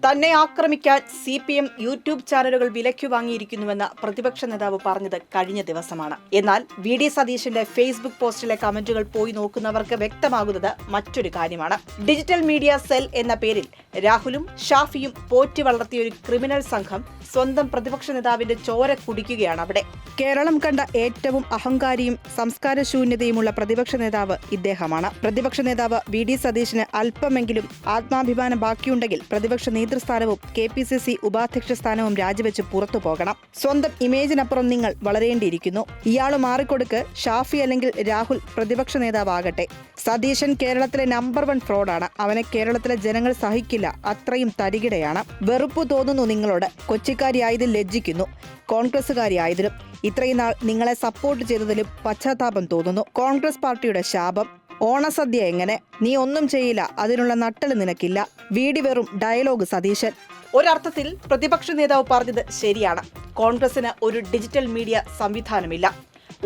തന്നെ ആക്രമിക്കാൻ CPM YouTube ചാനലുകൾ വിലയ്ക്കു വാങ്ങിയിരിക്കുന്നുവെന്ന് പ്രതിപക്ഷ നേതാവ് പറഞ്ഞത് കഴിഞ്ഞ ദിവസമാണ്. എന്നാൽ VD സതീശന്റെ ഫേസ്ബുക്ക് പോസ്റ്റിലെ കമന്റുകൾ പോയി നോക്കുന്നവർക്ക് വ്യക്തമാകുന്നത് മറ്റൊരു കാര്യമാണ്. ഡിജിറ്റൽ മീഡിയ സെൽ എന്ന പേരിൽ രാഹുലും ഷാഫിയും പോറ്റി വളർത്തിയ ഒരു ക്രിമിനൽ സംഘം സ്വന്തം പ്രതിപക്ഷ നേതാവിന്റെ ചോര കുടിക്കുകയാണ് അവിടെ. കേരളം കണ്ട ഏറ്റവും അഹങ്കാരിയും സംസ്കാരശൂന്യതയുമുള്ള പ്രതിപക്ഷ നേതാവ് ഇദ്ദേഹമാണ്. പ്രതിപക്ഷ നേതാവ് VD സതീശന് അല്പമെങ്കിലും ആത്മാഭിമാനം ബാക്കിയുണ്ടെങ്കിൽ പ്രതിപക്ഷ നേതൃസ്ഥാനവും KPCC ഉപാധ്യക്ഷ സ്ഥാനവും രാജിവെച്ച് പുറത്തു പോകണം. സ്വന്തം ഇമേജിനപ്പുറം നിങ്ങൾ വളരേണ്ടിയിരിക്കുന്നു. ഇയാള് മാറിക്കൊടുക്ക്. ഷാഫി അല്ലെങ്കിൽ രാഹുൽ പ്രതിപക്ഷ നേതാവാകട്ടെ. സതീശൻ കേരളത്തിലെ നമ്പർ 1 ഫ്രോഡാണ്. അവനെ കേരളത്തിലെ ജനങ്ങൾ സഹിക്കില്ല. അത്രയും തരികിടയാണ്. വെറുപ്പ് തോന്നുന്നു നിങ്ങളോട്. കൊച്ചിക്കാരിയായതിൽ ലജ്ജിക്കുന്നു. കോൺഗ്രസുകാരിയായതിലും. ഇത്രയും നാൾ നിങ്ങളെ സപ്പോർട്ട് ചെയ്തതിലും പശ്ചാത്താപം തോന്നുന്നു. കോൺഗ്രസ് പാർട്ടിയുടെ ശാപം. ഓണസദ്യ എങ്ങനെ? നീ ഒന്നും ചെയ്യില്ല. അതിനുള്ള നട്ടല് നിനക്കില്ല. വീടി വെറും ഡയലോഗ് സതീശൻ. ഒരർത്ഥത്തിൽ പ്രതിപക്ഷ നേതാവ് പറഞ്ഞത് ശരിയാണ്. കോൺഗ്രസിന് ഒരു ഡിജിറ്റൽ മീഡിയ സംവിധാനമില്ല.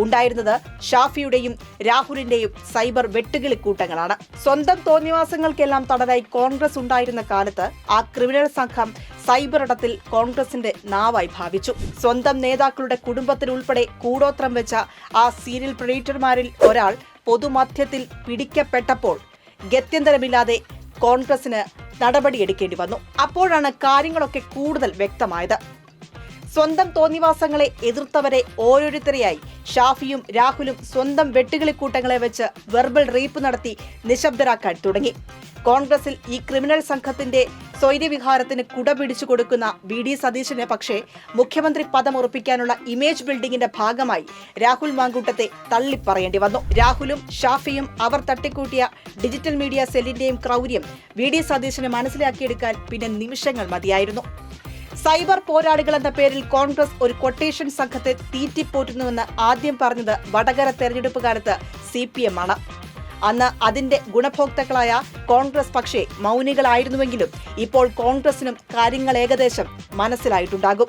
ഉണ്ടായിരുന്നത് ഷാഫിയുടെയും രാഹുലിന്റെയും സൈബർ വെട്ടുകിളിക്കൂട്ടങ്ങളാണ്. സ്വന്തം തോന്നിവാസങ്ങൾക്കെല്ലാം തടനായി കോൺഗ്രസ് ഉണ്ടായിരുന്ന കാലത്ത് ആ ക്രിമിനൽ സംഘം സൈബർ ഇടത്തിൽ കോൺഗ്രസിന്റെ നാവായി ഭാവിച്ചു. സ്വന്തം നേതാക്കളുടെ കുടുംബത്തിനുൾപ്പെടെ കൂടോത്രം വെച്ച ആ സീരിയൽ പ്രെഡേറ്റർമാരിൽ ഒരാൾ പൊതുമധ്യത്തിൽ പിടിക്കപ്പെട്ടപ്പോൾ ഗത്യന്തരമില്ലാതെ കോൺഗ്രസിന് നടപടിയെടുക്കേണ്ടി വന്നു. അപ്പോഴാണ് കാര്യങ്ങളൊക്കെ കൂടുതൽ വ്യക്തമായത്. സ്വന്തം തോന്നിവാസങ്ങളെ എതിർത്തവരെ ഓരോരുത്തരെയായി ഷാഫിയും രാഹുലും സ്വന്തം വെട്ടുകിളിക്കൂട്ടങ്ങളെ വെച്ച് വെർബൽ റേപ്പ് നടത്തി നിശബ്ദരാക്കാൻ തുടങ്ങി. കോൺഗ്രസിൽ ഈ ക്രിമിനൽ സംഘത്തിന്റെ സ്വൈര്യവിഹാരത്തിന് കുട പിടിച്ചു കൊടുക്കുന്ന VD സതീശന് പക്ഷേ മുഖ്യമന്ത്രി പദം ഉറപ്പിക്കാനുള്ള ഇമേജ് ബിൽഡിംഗിന്റെ ഭാഗമായി രാഹുൽ മാങ്കൂട്ടത്തെ തള്ളിപ്പറയേണ്ടി വന്നു. രാഹുലും ഷാഫിയും അവർ തട്ടിക്കൂട്ടിയ ഡിജിറ്റൽ മീഡിയ സെല്ലിന്റെയും ക്രൗര്യം VD സതീശന് മനസ്സിലാക്കിയെടുക്കാൻ പിന്നെ നിമിഷങ്ങൾ മതിയായിരുന്നു. സൈബർ പോരാളികൾ എന്ന പേരിൽ കോൺഗ്രസ് ഒരു കൊട്ടേഷൻ സംഘത്തെ തീറ്റിപ്പോറ്റുന്നുവെന്ന് ആദ്യം പറഞ്ഞത് വടകര തെരഞ്ഞെടുപ്പ് കാലത്ത് CPM ആണ്. അന്ന് അതിന്റെ ഗുണഭോക്താക്കളായ കോൺഗ്രസ് പക്ഷേ മൗനികളായിരുന്നുവെങ്കിലും ഇപ്പോൾ കോൺഗ്രസിനും കാര്യങ്ങൾ ഏകദേശം മനസ്സിലായിട്ടുണ്ടാകും.